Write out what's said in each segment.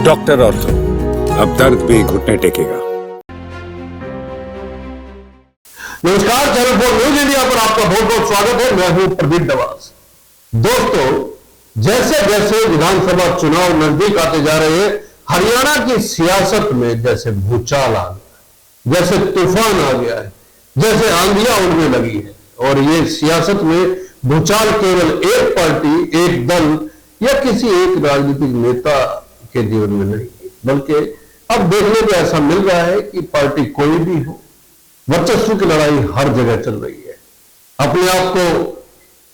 Doctor ortho, अब दर्द भी घुटने टेकेगा। नमस्कार, चैनल 4 न्यूज इंडिया पर आपका बहुत बहुत स्वागत है। मैं हूं प्रदीप दवास। दोस्तों, जैसे जैसे विधानसभा चुनाव नजदीक आते जा रहे हैं, हरियाणा की सियासत में जैसे भूचाल आ गया, जैसे तूफान आ गया है, जैसे आंधियां उड़ने लगी है। और ये सियासत में भूचाल केवल एक पार्टी, एक दल या किसी एक राजनीतिक नेता के जीवन में नहीं, बल्कि अब देखने को ऐसा मिल रहा है कि पार्टी कोई भी हो, वर्चस्व की लड़ाई हर जगह चल रही है। अपने आप को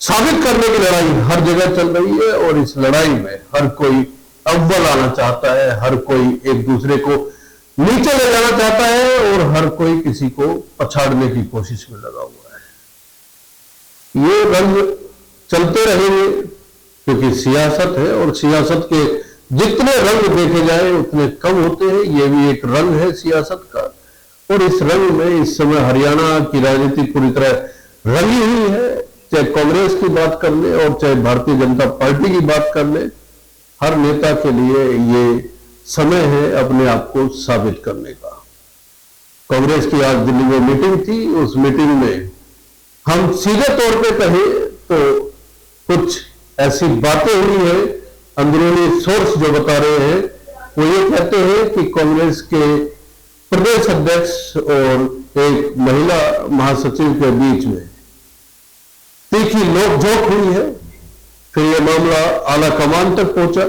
साबित करने की लड़ाई हर जगह चल रही है और इस लड़ाई में हर कोई अव्वल आना चाहता है, हर कोई एक दूसरे को नीचे ले जाना चाहता है और हर कोई किसी को पछाड़ने की कोशिश में लगा हुआ है। ये रंग चलते रहेंगे क्योंकि सियासत है और सियासत के जितने रंग देखे जाए उतने कम होते हैं। ये भी एक रंग है सियासत का और इस रंग में इस समय हरियाणा की राजनीति पूरी तरह रंगी हुई है। चाहे कांग्रेस की बात कर ले और चाहे भारतीय जनता पार्टी की बात कर ले, हर नेता के लिए ये समय है अपने आप को साबित करने का। कांग्रेस की आज दिल्ली में मीटिंग थी। उस मीटिंग में हम सीधे तौर पे कहें तो कुछ ऐसी बातें हुई है, अंदरूनी सोर्स जो बता रहे हैं वो ये कहते हैं कि कांग्रेस के प्रदेश अध्यक्ष और एक महिला महासचिव के बीच में तीखी नोकझोंक हुई है। फिर यह मामला आला कमान तक पहुंचा।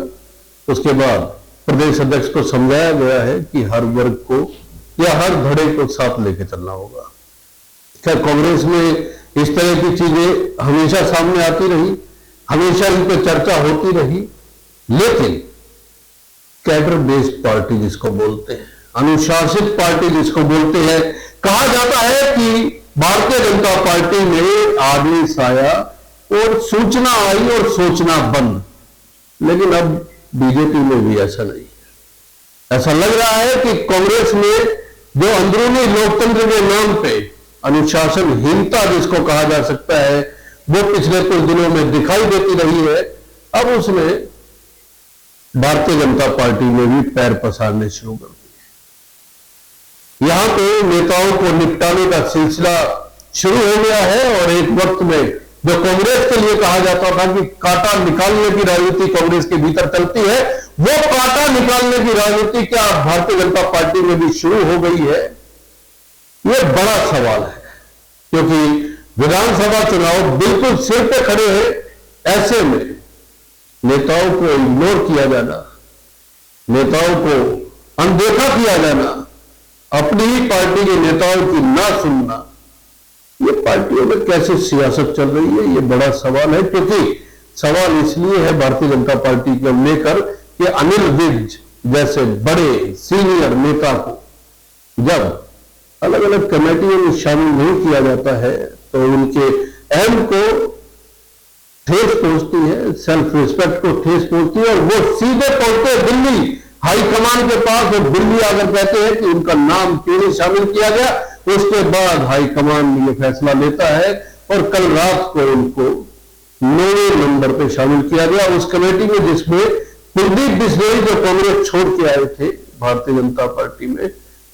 उसके बाद प्रदेश अध्यक्ष को समझाया गया है कि हर वर्ग को या हर धड़े को साथ लेके चलना होगा। क्या कांग्रेस में इस तरह की चीजें हमेशा सामने आती रही, हमेशा इन पर चर्चा होती रही, लेकिन कैडर बेस्ड पार्टी जिसको बोलते हैं, अनुशासित पार्टी जिसको बोलते हैं, कहा जाता है कि भारतीय जनता पार्टी में आदमी साया और सूचना आई और सोचना बंद। लेकिन अब बीजेपी में भी ऐसा नहीं है। ऐसा लग रहा है कि कांग्रेस में जो अंदरूनी लोकतंत्र के नाम पे अनुशासनहीनता जिसको कहा जा सकता है, वो पिछले कुछ दिनों में दिखाई देती रही है। अब उसने भारतीय जनता पार्टी में भी पैर पसारने शुरू कर दिए। यहां पे नेताओं को निपटाने का सिलसिला शुरू हो गया है और एक वक्त में जो कांग्रेस के लिए कहा जाता था कि कांटा निकालने की राजनीति कांग्रेस के भीतर चलती है, वो कांटा निकालने की राजनीति क्या भारतीय जनता पार्टी में भी शुरू हो गई है? ये बड़ा सवाल है क्योंकि विधानसभा चुनाव बिल्कुल सिर पे खड़े हैं। ऐसे में नेताओं को इग्नोर किया जाना, नेताओं को अनदेखा किया जाना, अपनी ही पार्टी के नेताओं की ना सुनना, ये पार्टियों में कैसे सियासत चल रही है, ये बड़ा सवाल है। क्योंकि सवाल इसलिए है भारतीय जनता पार्टी को लेकर कि अनिल विज जैसे बड़े सीनियर नेता को जब अलग अलग कमेटियों में शामिल नहीं किया जाता है तो उनके एम को ठेस पहुंचती है, सेल्फ रिस्पेक्ट को ठेस पहुंचती है और वो सीधे पहुंचते हैं दिल्ली हाईकमान के पास और दिल्ली आकर कहते हैं कि उनका नाम क्यों नहीं शामिल किया गया। उसके बाद हाईकमान ये फैसला लेता है और कल रात को उनको 9वें नंबर पे शामिल किया गया उस कमेटी में जिसमें कुलदीप बिश्नोई जो कांग्रेस छोड़ के आए थे भारतीय जनता पार्टी में,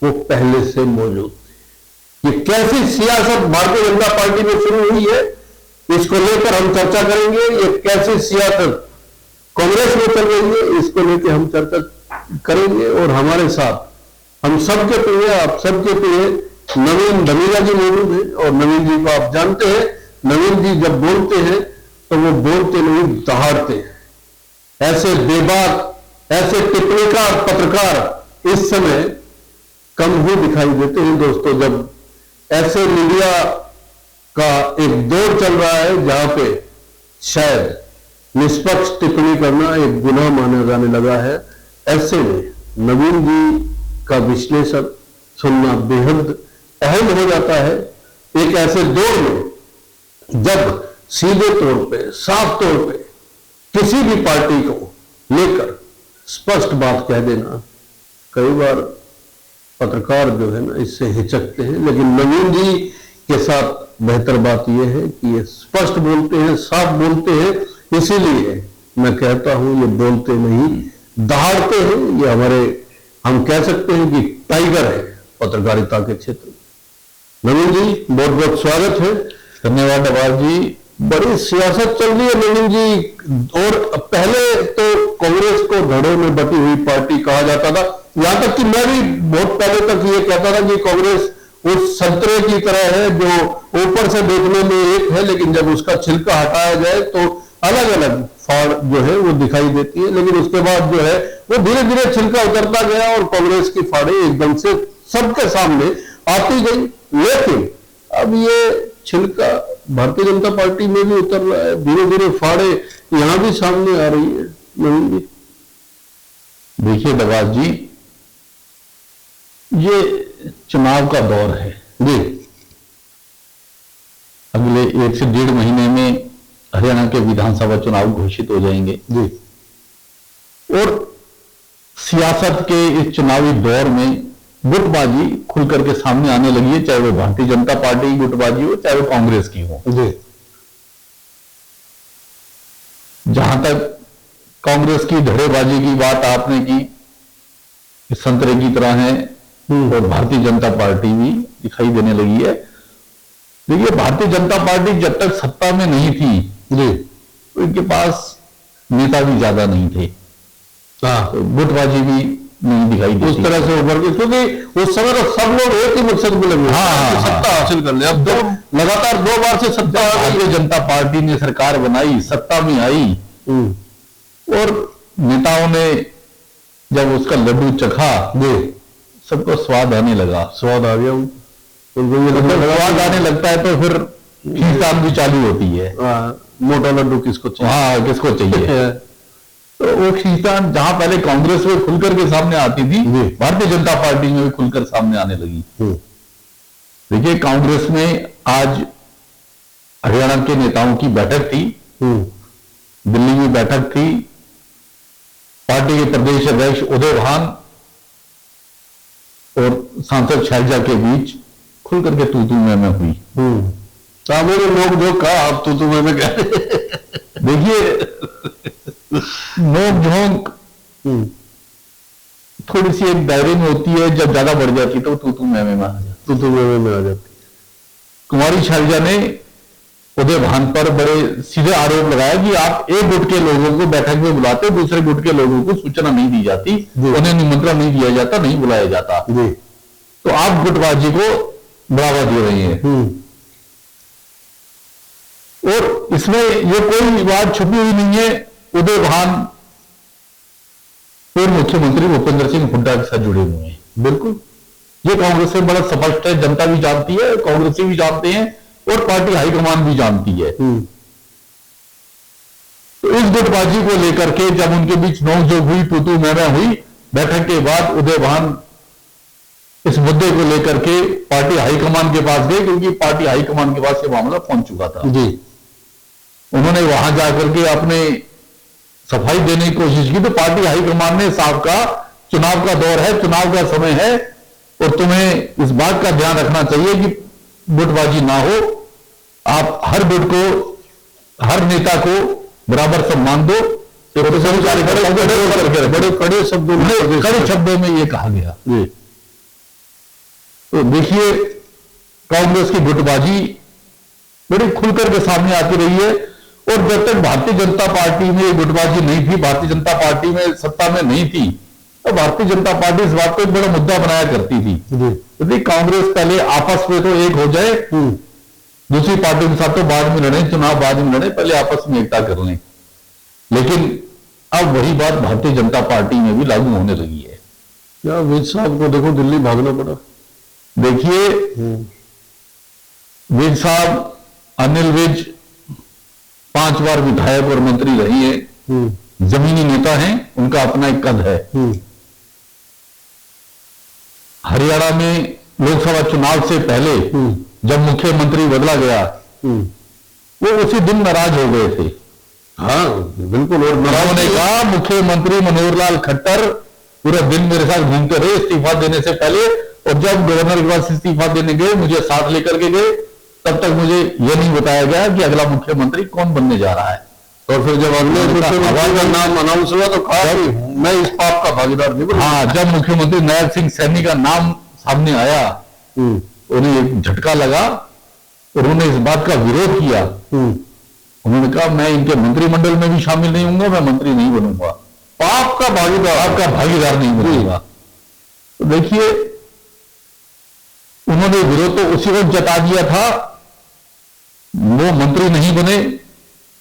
वो पहले से मौजूद थे। ये कैसी सियासत भारतीय जनता पार्टी में शुरू हुई है, इसको लेकर हम चर्चा करेंगे। ये कैसी सियासत कांग्रेस में चल रही है, इसको लेकर हम चर्चा करेंगे। और हमारे साथ हम सबके प्रिय, आप सबके प्रिय नवीन धमीजा जी मौजूद हैं और नवीन जी को आप जानते हैं। नवीन जी जब बोलते हैं तो वो बोलते नहीं, दहाड़ते हैं। ऐसे बेबाक, ऐसे टिप्पणीकार पत्रकार इस समय कम ही दिखाई देते हैं दोस्तों। जब ऐसे मीडिया का एक दौर चल रहा है जहां पे शायद निष्पक्ष टिप्पणी करना एक गुनाह माना जाने लगा है, ऐसे में नवीन जी का विश्लेषण सुनना बेहद अहम हो जाता है। एक ऐसे दौर में जब सीधे तौर पे, साफ तौर पे किसी भी पार्टी को लेकर स्पष्ट बात कह देना, कई बार पत्रकार जो है ना इससे हिचकते हैं। लेकिन नवीन जी के साथ बेहतर बात यह है कि ये स्पष्ट बोलते हैं, साफ बोलते हैं। इसीलिए मैं कहता हूं ये बोलते नहीं दहाड़ते हैं। ये हमारे, हम कह सकते हैं कि टाइगर है पत्रकारिता के क्षेत्र में। नवीन जी बहुत बहुत स्वागत है। धन्यवाद अपार जी। बड़ी सियासत चल रही है नवीन जी, और पहले तो कांग्रेस को धड़ों में बटी हुई पार्टी कहा जाता था। यहां तक कि मैं भी बहुत पहले तक ये कहता था कि कांग्रेस उस संतरे की तरह है जो ऊपर से देखने में एक है, लेकिन जब उसका छिलका हटाया जाए तो अलग अलग फाड़ जो है वो दिखाई देती है। लेकिन उसके बाद जो है वो धीरे धीरे छिलका उतरता गया और कांग्रेस की फाड़े एकदम से सबके सामने आती गई। लेकिन अब ये छिलका भारतीय जनता पार्टी में भी उतर रहा है, धीरे धीरे फाड़े यहां भी सामने आ रही है। नवीन जी देखिए दवाज जी, ये चुनाव का दौर है जी। अगले 1 से 1.5 महीने में हरियाणा के विधानसभा चुनाव घोषित हो जाएंगे जी। और सियासत के इस चुनावी दौर में गुटबाजी खुल करके सामने आने लगी है, चाहे वो भारतीय जनता पार्टी की गुटबाजी हो, चाहे वो कांग्रेस की हो। जी। जहां तक कांग्रेस की धड़ेबाजी की बात आपने की, संतरे की तरह है, और भारतीय जनता पार्टी भी दिखाई देने लगी है। देखिए, भारतीय जनता पार्टी जब तक सत्ता में नहीं थी जी, तो इनके पास नेता भी ज्यादा नहीं थे, हाँ, तो गुटबाजी भी नहीं दिखाई उस देती। तरह से उभर के, क्योंकि उस समय तो सब लोग एक ही मकसद में लगे हाँ, सत्ता हासिल कर ले। अब तो लगातार 2 बार से सत्ता आ गई। भारतीय जनता पार्टी ने सरकार बनाई, सत्ता में आई, और नेताओं ने जब उसका लड्डू चखा, सबको स्वाद आने लगा। स्वाद आ गया उनको, ये लगने लगा स्वाद आने लगता है तो फिर खींचतान भी चालू होती है। मोटा लड्डू किसको चाहिए, हाँ, किसको चाहिए। तो वो खींचतान जहां पहले कांग्रेस में खुलकर के सामने आती थी, भारतीय जनता पार्टी में भी खुलकर सामने आने लगी। देखिए, कांग्रेस में आज हरियाणा के नेताओं की बैठक थी, दिल्ली में बैठक थी। पार्टी के प्रदेश अध्यक्ष उदय भान और सांसद शैलजा के बीच खुल करके तू मैं हुई। सामने लोग जो कहा, आप तू मैं कह देखिए, नोक झोंक थोड़ी सी एक दायरे में होती है, जब ज्यादा बढ़ जाती है तो तू मैं में आ जाती। तू मैं आ जाती। कुमारी शैलजा ने उदय भान पर बड़े सीधे आरोप लगाया कि आप एक गुट के लोगों को बैठक में बुलाते, दूसरे गुट के लोगों को सूचना नहीं दी जाती, उन्हें निमंत्रण नहीं दिया जाता, नहीं बुलाया जाता, तो आप गुटबाजी को बढ़ावा दे रहे हैं। और इसमें ये कोई बात छुपी हुई नहीं है। उदय भान पूर्व मुख्यमंत्री भूपेंद्र सिंह हुड्डा के साथ जुड़े हुए हैं। बिल्कुल, ये कांग्रेस से बड़ा स्पष्ट है, जनता भी जानती है, कांग्रेसी भी जानते हैं, और पार्टी हाईकमान भी जानती है। तो इस गुटबाजी को लेकर के जब उनके बीच नोकझोंक हुई, तू मैं हुई, बैठक के बाद उदय भान इस मुद्दे को लेकर के पार्टी हाईकमान के पास गए, क्योंकि पार्टी हाईकमान के पास ये मामला पहुंच चुका था जी। उन्होंने वहां जाकर के अपने सफाई देने की कोशिश की, तो पार्टी हाईकमान ने साफ कहा, चुनाव का दौर है, चुनाव का समय है, और तुम्हें इस बात का ध्यान रखना चाहिए कि गुटबाजी ना हो। आप हर गुट को, हर नेता को बराबर सम्मान दो। बड़े कड़े शब्दों में ये कहा गया। तो देखिए, कांग्रेस की गुटबाजी बड़ी खुलकर के सामने आती रही है, और जब तक भारतीय जनता पार्टी में गुटबाजी नहीं थी, भारतीय जनता पार्टी में सत्ता में नहीं थी, तो भारतीय जनता पार्टी इस बात को एक बड़ा मुद्दा बनाया करती थी। यदि कांग्रेस पहले आपस में तो एक हो जाए, दूसरी पार्टी के साथ तो बाद में लड़े, चुनाव बाद में लड़े, पहले आपस में एकता कर लें। लेकिन अब वही बात भारतीय जनता पार्टी में भी लागू होने लगी है। क्या विज साहब को देखो दिल्ली भागना पड़ा। देखिए, विज साहब, अनिल विज 5 बार विधायक और मंत्री रही है, जमीनी नेता हैं, उनका अपना एक कद है। हरियाणा में लोकसभा चुनाव से पहले जब मुख्यमंत्री बदला गया, वो उसी दिन नाराज हो गए थे। हाँ बिल्कुल, और उन्होंने कहा, मुख्यमंत्री मनोहर लाल खट्टर पूरा दिन मेरे साथ घूमते रहे इस्तीफा देने से पहले, और जब गवर्नर के पास इस्तीफा देने गए, मुझे साथ लेकर के गए, तब तक मुझे यह नहीं बताया गया कि अगला मुख्यमंत्री कौन बनने जा रहा है। और फिर जब अगले मुख्यमंत्री का नाम अनाउंस हुआ तो कहा कि मैं इस पाप का भागीदार नहीं बनूंगा। हाँ, जब मुख्यमंत्री नायब सिंह सैनी का नाम सामने आया, उन्हें एक झटका लगा और उन्होंने इस बात का विरोध किया। उन्होंने कहा मैं इनके मंत्रिमंडल में भी शामिल नहीं होऊंगा, मैं मंत्री नहीं बनूंगा, पाप का भागीदार नहीं बनूंगा। तो देखिए, उन्होंने विरोध तो उसी वक्त जता दिया था, वो मंत्री नहीं बने,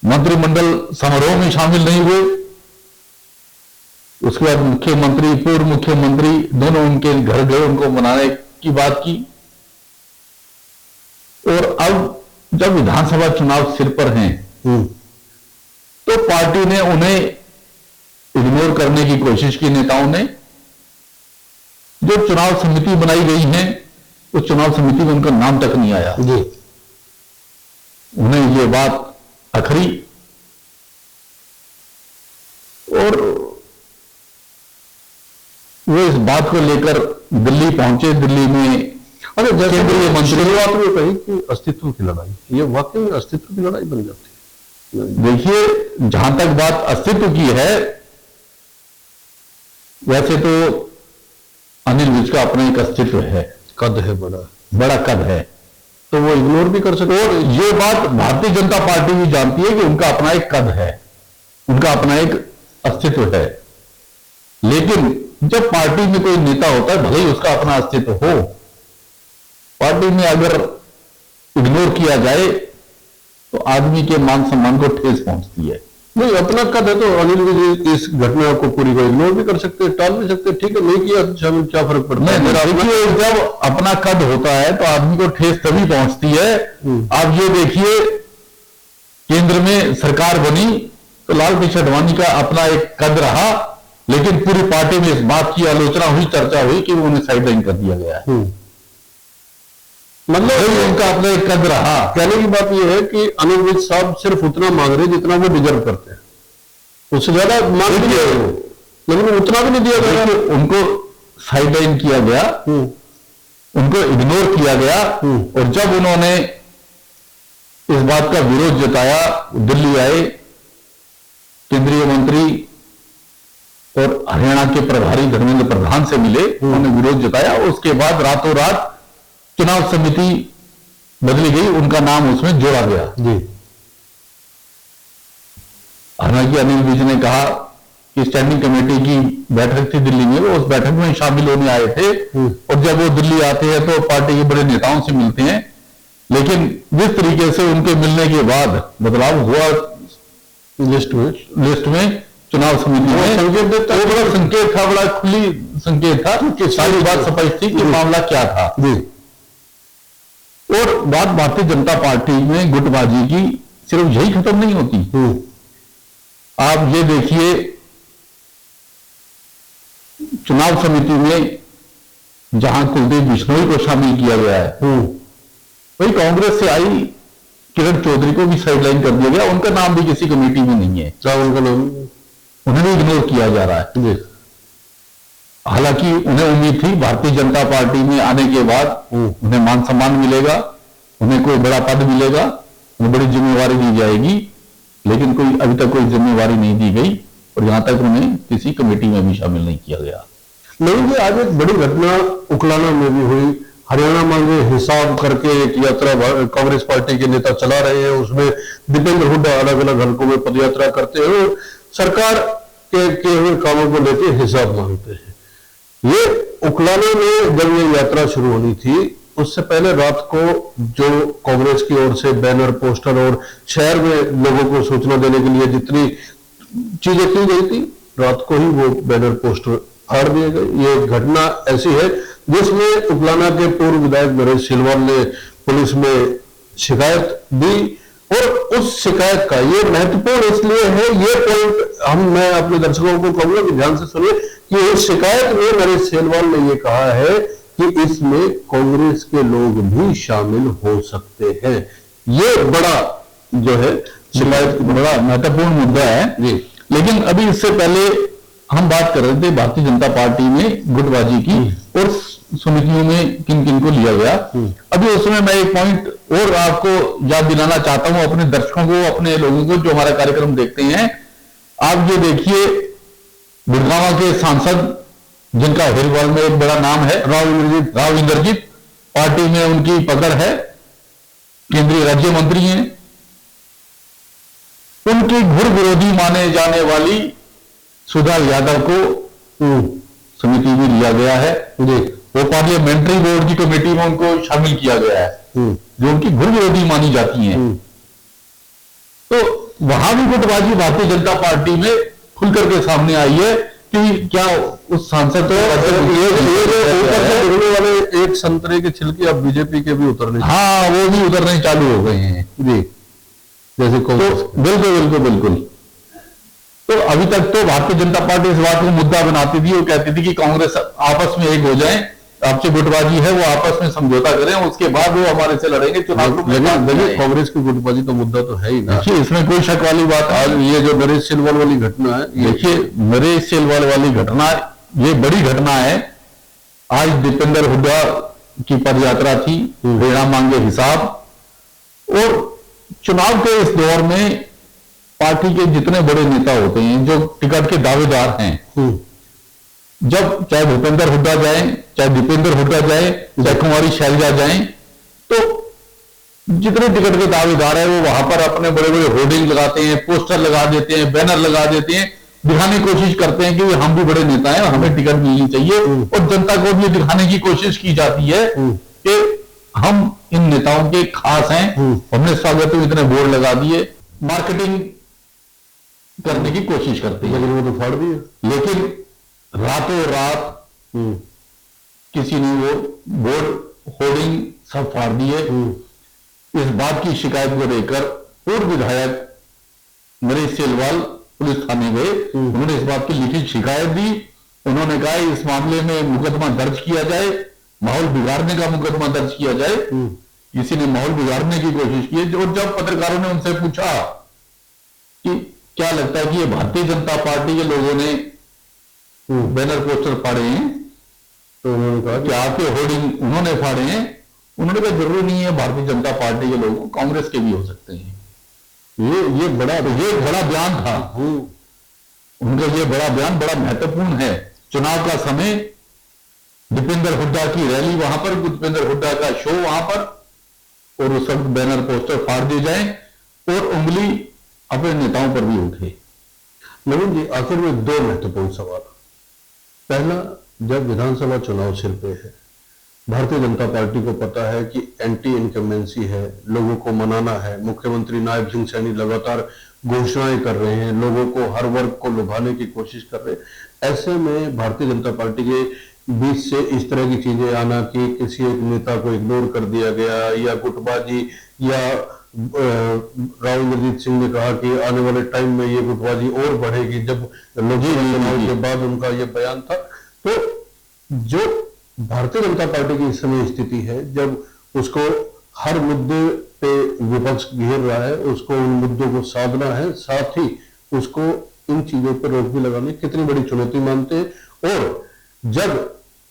मंत्रिमंडल समारोह में शामिल नहीं हुए। उसके बाद मुख्यमंत्री, पूर्व मुख्यमंत्री दोनों उनके घर गए, उनको मनाने की बात की। और अब जब विधानसभा चुनाव सिर पर हैं, तो पार्टी ने उन्हें इग्नोर करने की कोशिश की। नेताओं ने, जो चुनाव समिति बनाई गई है, उस चुनाव समिति में उनका नाम तक नहीं आया। उन्हें ये बात अखरी, और वो इस बात को लेकर दिल्ली पहुंचे। दिल्ली में अरे जैसे केंद्रीय मंत्री शुरुआत में कही कि अस्तित्व की लड़ाई, ये वाकई में अस्तित्व की लड़ाई बन जाती है। देखिए, जहां तक बात अस्तित्व की है, वैसे तो अनिल विज का अपना एक अस्तित्व है, कद है, बड़ा कद है, तो वो इग्नोर भी कर सकते। और ये बात भारतीय जनता पार्टी भी जानती है कि उनका अपना एक कद है, उनका अपना एक अस्तित्व है। लेकिन जब पार्टी में कोई नेता होता है, भले ही उसका अपना अस्तित्व हो, पार्टी में अगर इग्नोर किया जाए तो आदमी के मान सम्मान को ठेस पहुंचती है। नहीं, अपना कद है तो अनिल विज इस घटना को पूरी को इग्नोर भी कर सकते, टाल भी सकते, ठीक है, नहीं किया शामिल, क्या फर्क पड़ता है। देखिए, जब अपना कद होता है तो आदमी को ठेस तभी पहुंचती है। आप ये देखिए, केंद्र में सरकार बनी तो लाल कृष्ण आडवाणी का अपना एक कद रहा, लेकिन पूरी पार्टी में इस बात की आलोचना हुई, चर्चा हुई कि उन्हें साइडलाइन कर दिया गया है। मतलब उनका अपना एक कद रहा। कहने की बात यह है कि अनिल विज साहब सिर्फ उतना मांग रहे जितना वो डिजर्व करते हैं, उससे ज्यादा मांग नहीं है वो, लेकिन उतना भी नहीं दिया गया। उनको साइडलाइन किया गया, उनको इग्नोर किया गया। और जब उन्होंने इस बात का विरोध जताया, दिल्ली आए, केंद्रीय मंत्री और हरियाणा के प्रभारी धर्मेंद्र प्रधान से मिले, उन्होंने विरोध जताया। उसके बाद रातों रात चुनाव समिति बदली गई, उनका नाम उसमें जोड़ा गया। हालांकि अनिल विज ने कहा कि स्टैंडिंग कमेटी की बैठक थी दिल्ली में, वो उस बैठक में शामिल होने आए थे। और जब वो दिल्ली आते हैं तो पार्टी के बड़े नेताओं से मिलते हैं, लेकिन जिस तरीके से उनके मिलने के बाद बदलाव हुआ लिस्ट में चुनाव समिति में, वो बड़ा संकेत था, बड़ा खुली संकेत था कि सारी बात स्पष्ट थी कि मामला क्या था। और बात भारतीय जनता पार्टी में गुटबाजी की सिर्फ यही खत्म नहीं होती। आप ये देखिए, चुनाव समिति में जहां कुलदीप बिश्नोई को शामिल किया गया है, वही कांग्रेस से आई किरण चौधरी को भी साइडलाइन कर दिया गया। उनका नाम भी किसी कमेटी में नहीं है, उनका नाम उन्हें भी इग्नोर किया जा रहा है। हालांकि उन्हें उम्मीद थी भारतीय जनता पार्टी में आने के बाद उन्हें मान सम्मान मिलेगा, उन्हें कोई बड़ा पद मिलेगा, उन्हें बड़ी जिम्मेवारी दी जाएगी, लेकिन कोई अभी तक कोई जिम्मेवारी नहीं दी गई और यहां तक उन्हें किसी कमेटी में भी शामिल नहीं किया गया। नहीं जी, आज एक बड़ी घटना उकलाना में भी हुई। हरियाणा मांगे हिसाब करके एक यात्रा कांग्रेस पार्टी के नेता चला रहे हैं, उसमें दीपेंद्र हुड्डा अलग अलग हलकों में पदयात्रा करते हैं और सरकार के किए हुए कामों को लेकर हिसाब मांगते हैं। ये उकलाने में जब ये यात्रा शुरू होनी थी, उससे पहले रात को जो कांग्रेस की ओर से बैनर, पोस्टर और शहर में लोगों को सूचना देने के लिए जितनी चीजें की गई थी, रात को ही वो बैनर, पोस्टर फाड़ दिए गए। ये घटना ऐसी है जिसमें उकलाना के पूर्व विधायक नरेश सिलवाल ने पुलिस में शिकायत दी और उस शिकायत का ये महत्वपूर्ण इसलिए है, ये पॉइंट मैं अपने दर्शकों को कहूंगा कि ध्यान से सुनिए कि इस शिकायत में नरेश सिलवाल ने ये कहा है कि इसमें कांग्रेस के लोग भी शामिल हो सकते हैं। ये बड़ा जो है शिकायत, बड़ा महत्वपूर्ण मुद्दा है। लेकिन अभी इससे पहले हम बात कर रहे थे भारतीय जनता पार्टी में गुटबाजी की और समितियों में किन किन को लिया गया। अभी उसमें मैं एक पॉइंट और आपको याद दिलाना चाहता हूं, अपने दर्शकों को, अपने लोगों को जो हमारा कार्यक्रम देखते हैं। आप ये देखिए, गुड़गांव के सांसद जिनका हरिवाल में एक बड़ा नाम है, राव इंद्रजीत, पार्टी में उनकी पकड़ है, केंद्रीय राज्य मंत्री हैं। उनकी घुर विरोधी माने जाने वाली सुधा यादव को समिति में लिया गया है। वो पार्लियामेंट्री बोर्ड की कमेटी में उनको शामिल किया गया है, जो उनकी घुर विरोधी मानी जाती हैं। तो वहां भी गुटबाजी भारतीय जनता पार्टी में खुलकर के सामने आई है कि क्या उस सांसद को ये ऊपर से गिरने वाले एक संतरे के छिलके अब बीजेपी के भी उतरने, हाँ, वो भी उतरने चालू हो गए हैं जी, जैसे तो बिल्कुल। तो अभी तक तो भारतीय जनता पार्टी इस बात को मुद्दा बनाती थी, वो कहती थी कि कांग्रेस आपस में एक हो जाए, आपसे गुटबाजी है वो आपस में समझौता करें, उसके बाद वो हमारे से लड़ेंगे चुनाव। लेकिन कांग्रेस की गुटबाजी का मुद्दा तो है ही ना। देखिए, इसमें कोई शक वाली बात। आज ये जो नरेश सिलवाल वाली घटना है, देखिए, नरेश सिलवाल वाली घटना, ये बड़ी घटना है। आज दीपेंद्र हुड्डा की पदयात्रा थी, प्रेरणा मांगे हिसाब, और चुनाव के इस दौर में पार्टी के जितने बड़े नेता होते हैं, जो टिकट के दावेदार हैं, जब चाहे भूपेंद्र हुड्डा जाए, चाहे दीपेंद्र हुड्डा जाए, चाहे कुमारी शैलजा जाए, तो जितने टिकट के दावेदार हैं वो वहां पर अपने बड़े बड़े होर्डिंग लगाते हैं, पोस्टर लगा देते हैं, बैनर लगा देते हैं, दिखाने की कोशिश करते हैं कि हम भी बड़े नेता हैं, हमें टिकट मिलनी चाहिए। और जनता को भी दिखाने की कोशिश की जाती है कि हम इन नेताओं के खास हैं, हमने स्वागत में इतने बोर्ड लगा दिए, मार्केटिंग करने की कोशिश करते हैं। लेकिन वो तो फाड़ दिए। लेकिन रातों रात किसी ने वो बोर्ड होर्डिंग सब फाड़ दिए। इस बात की शिकायत को लेकर पूर्व विधायक नरेश सिलवाल पुलिस थाने गए, उन्होंने इस बात की लिखित शिकायत दी। उन्होंने कहा इस मामले में मुकदमा दर्ज किया जाए, माहौल बिगाड़ने का मुकदमा दर्ज किया जाए। किसी ने माहौल बिगाड़ने की कोशिश की। और जब पत्रकारों ने उनसे पूछा कि क्या लगता है कि ये भारतीय जनता पार्टी के लोगों ने बैनर पोस्टर फाड़े हैं, तो उन्होंने कहा कि आपके होर्डिंग उन्होंने फाड़े हैं, उन्होंने कहा जरूरी नहीं है भारतीय जनता पार्टी के लोग, कांग्रेस के भी हो सकते हैं। ये बड़ा बयान था उनका। ये बड़ा बयान बड़ा महत्वपूर्ण है। चुनाव का समय, दीपेंद्र हुड्डा की रैली वहां पर, दीपेंद्र हुड्डा का शो वहां पर, और उस वक्त बैनर पोस्टर फाड़ दिए जाए और उंगली अपने नेताओं पर भी उठे। नवीन जी, आखिर में दो महत्वपूर्ण सवाल। पहला, जब विधानसभा चुनाव सिर पे है, भारतीय जनता पार्टी को पता है कि एंटी इनकम्बेंसी है, लोगों को मनाना है, मुख्यमंत्री नायब सिंह सैनी लगातार घोषणाएं कर रहे हैं, लोगों को, हर वर्ग को लुभाने की कोशिश कर रहे हैं। ऐसे में भारतीय जनता पार्टी के बीच से इस तरह की चीजें आना कि किसी एक नेता को इग्नोर कर दिया गया, या गुटबाजी, या राव इंद्रजीत सिंह ने कहा कि आने वाले टाइम में ये गुटबाजी और बढ़ेगी, जब लोकसभा चुनाव के बाद उनका ये बयान था। तो जो भारतीय जनता पार्टी की इस समय स्थिति है, जब उसको हर मुद्दे पे विपक्ष घेर रहा है, उसको उन मुद्दों को साधना है, साथ ही उसको इन चीजों पर रोक भी लगाने, कितनी बड़ी चुनौती मानते हैं। और जब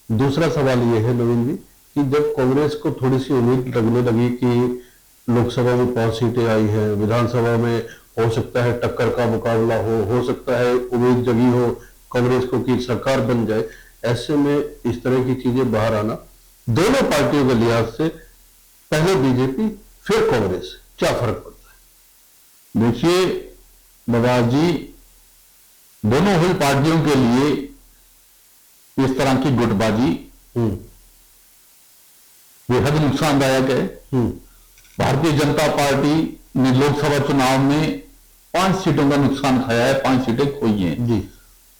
दूसरा सवाल ये है नवीन जी, कि जब कांग्रेस को थोड़ी सी उम्मीद लगने लगी कि लोकसभा में 5 सीटें आई हैं, विधानसभा में हो सकता है टक्कर का मुकाबला हो सकता है उम्मीद जगी हो कांग्रेस को कि सरकार बन जाए, ऐसे में इस तरह की चीजें बाहर आना दोनों पार्टियों के लिहाज से, पहले बीजेपी फिर कांग्रेस, क्या फर्क पड़ता है? देखिए बवाल जी, दोनों हुई पार्टियों के लिए इस तरह की गुटबाजी बेहद नुकसानदायक है। भारतीय जनता पार्टी ने लोकसभा चुनाव में 5 सीटों का नुकसान खाया है, 5 सीटें खोई हैं जी।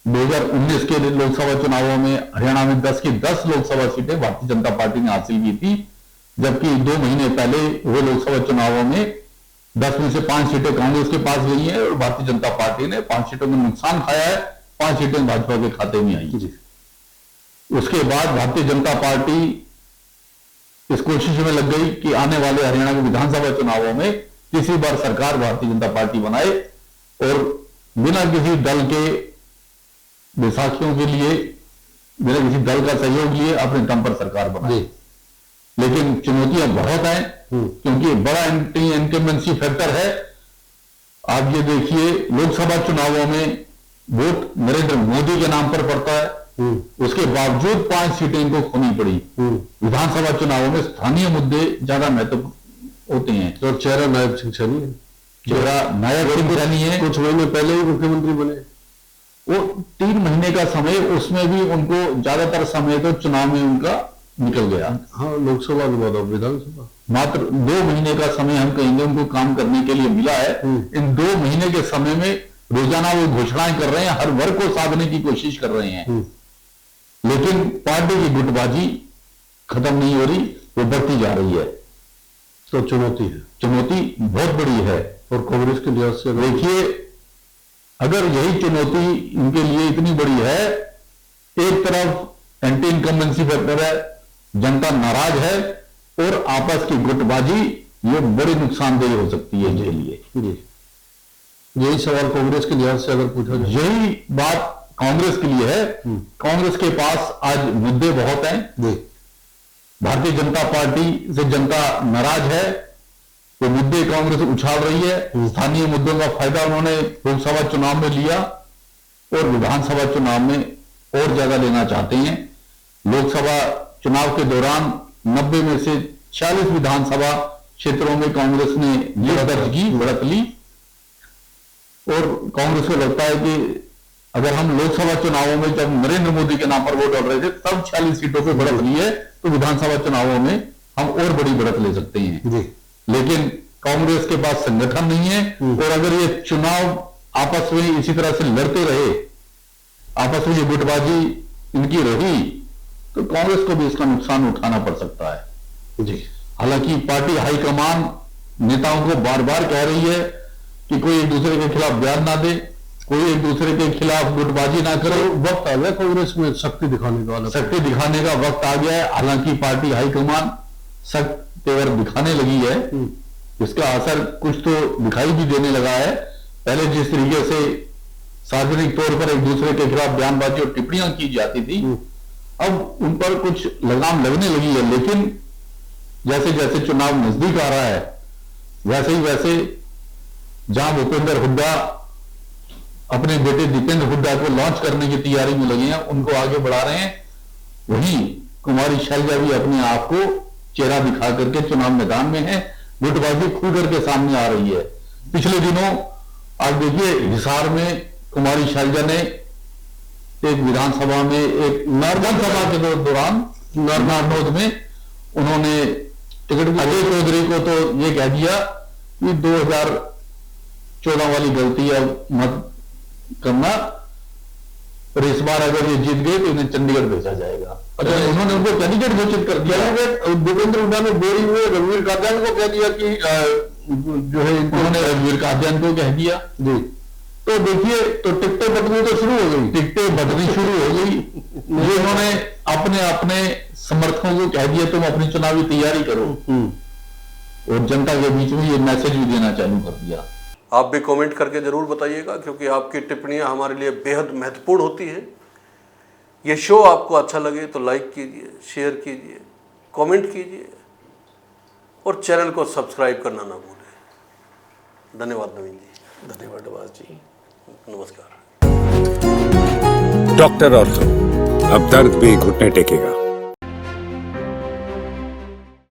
2019 के लोकसभा चुनावों में हरियाणा में 10 की 10 लोकसभा सीटें भारतीय जनता पार्टी ने हासिल की थी, जबकि 2 महीने पहले हुए लोकसभा चुनावों में 10 में से 5 सीटें कांग्रेस के पास गई हैं और भारतीय जनता पार्टी ने 5 सीटों में नुकसान खाया है, 5 सीटें भाजपा के खाते में आई। उसके बाद भारतीय जनता पार्टी इस कोशिश में लग गई कि आने वाले हरियाणा के विधानसभा चुनावों में तीसरी बार सरकार भारतीय जनता पार्टी बनाए और बिना किसी दल के बैसाखियों के लिए बिना किसी दल का सहयोग लिए अपने दम पर सरकार बनाई, लेकिन चुनौतियां बहुत हैं क्योंकि बड़ा एंटी इनकम्बेंसी फैक्टर है। आप ये देखिए, लोकसभा चुनावों में वोट नरेंद्र मोदी के नाम पर पड़ता है, उसके बावजूद 5 सीटें इनको खोनी पड़ी। विधानसभा चुनावों में स्थानीय मुद्दे ज्यादा महत्व होते हैं। तो चेहरा नायब सिंह सैनी है, चेहरा नायब सिंह सैनी है, कुछ महीने पहले ही मुख्यमंत्री बने। वो 3 महीने का समय, उसमें भी उनको ज्यादातर समय तो चुनाव में उनका निकल गया। हाँ, लोकसभा के बाद अब विधानसभा, मात्र 2 महीने का समय हम कहेंगे उनको काम करने के लिए मिला है। इन 2 महीने के समय में रोजाना वो घोषणाएं कर रहे हैं, हर वर्ग को साधने की कोशिश कर रहे हैं, लेकिन पार्टी की गुटबाजी खत्म नहीं हो रही, वो बढ़ती जा रही है। तो चुनौती है, चुनौती बहुत बड़ी है। और कांग्रेस के लिहाज से देखिए, अगर यही चुनौती इनके लिए इतनी बड़ी है, एक तरफ एंटी इनकम्बेंसी फैक्टर है, जनता नाराज है, और आपस की गुटबाजी ये बड़ी नुकसानदेह हो सकती है इनके लिए। यही सवाल कांग्रेस के लिहाज से अगर पूछा जाए, यही बात कांग्रेस के लिए है। कांग्रेस के पास आज मुद्दे बहुत हैं। भारतीय जनता पार्टी से जनता नाराज है, तो मुद्दे कांग्रेस उछाल रही है। स्थानीय मुद्दों का फायदा उन्होंने लोकसभा चुनाव में लिया और विधानसभा चुनाव में और ज्यादा लेना चाहते हैं। लोकसभा चुनाव के दौरान 90 में से 46 विधानसभा क्षेत्रों में कांग्रेस ने लीड दर्ज की, बढ़त ली, और कांग्रेस को लगता है कि अगर हम लोकसभा चुनावों में जब नरेंद्र मोदी के नाम पर वोट डाल रहे थे तब 46 सीटों पे बढ़त ली है, तो विधानसभा चुनावों में हम और बड़ी बढ़त ले सकते हैं। लेकिन कांग्रेस के पास संगठन नहीं है, और अगर ये चुनाव आपस में इसी तरह से लड़ते रहे, आपस में ये गुटबाजी इनकी रही, तो कांग्रेस को भी इसका नुकसान उठाना पड़ सकता है। हालांकि पार्टी हाईकमान नेताओं को बार बार कह रही है कि कोई एक दूसरे के खिलाफ बयान ना दे, कोई एक दूसरे के खिलाफ गुटबाजी ना करे। वक्त आ गया कांग्रेस में शक्ति दिखाने का, शक्ति दिखाने का वक्त आ गया है। हालांकि पार्टी हाईकमान सख्त तेवर दिखाने लगी है, इसका असर कुछ तो दिखाई भी देने लगा है। पहले जिस तरीके से सार्वजनिक तौर पर एक दूसरे के खिलाफ बयानबाजी और टिप्पणियां की जाती थी, अब उन पर कुछ लगाम लगने लगी है। लेकिन जैसे जैसे चुनाव नजदीक आ रहा है, वैसे ही वैसे जहां भूपेंद्र हुड्डा अपने बेटे दीपेंद्र हुड्डा को लॉन्च करने की तैयारी में लगे हैं, उनको आगे बढ़ा रहे हैं, वहीं कुमारी शैलजा भी अपने आप को चेहरा दिखा करके चुनाव मैदान में है, गुटबाजी खुल करके सामने आ रही है। पिछले दिनों आप देखिए, हिसार में कुमारी शैलजा ने एक विधानसभा में, एक विधानसभा के दौरान नारनौद में उन्होंने अजय चौधरी को तो ये कह दिया कि 2014 वाली गलती अब मत करना, और इस बार अगर ये जीत गए तो इन्हें चंडीगढ़ भेजा जाएगा। अच्छा, उन्होंने उनको चंडीगढ़ घोषित कर दिया। भूपेंद्र हुड्डा ने बोरी में रणवीर कादियान को कह दिया कि जो है, उन्होंने रणवीर कादियान को कह दिया। तो देखिए, तो टिकटें बटनी तो शुरू हो गई, टिकटें बटनी शुरू हो गई। ये उन्होंने अपने अपने समर्थकों को कह दिया तुम अपनी चुनावी तैयारी करो, और जनता के बीच में ये मैसेज भी देना चालू कर दिया। आप भी कमेंट करके ज़रूर बताइएगा, क्योंकि आपकी टिप्पणियां हमारे लिए बेहद महत्वपूर्ण होती है। ये शो आपको अच्छा लगे तो लाइक कीजिए, शेयर कीजिए, कमेंट कीजिए, और चैनल को सब्सक्राइब करना ना भूलें। धन्यवाद नवीन जी। धन्यवाद आवाज जी। नमस्कार। डॉक्टर ऑर्थो, अब दर्द भी घुटने टेकेगा।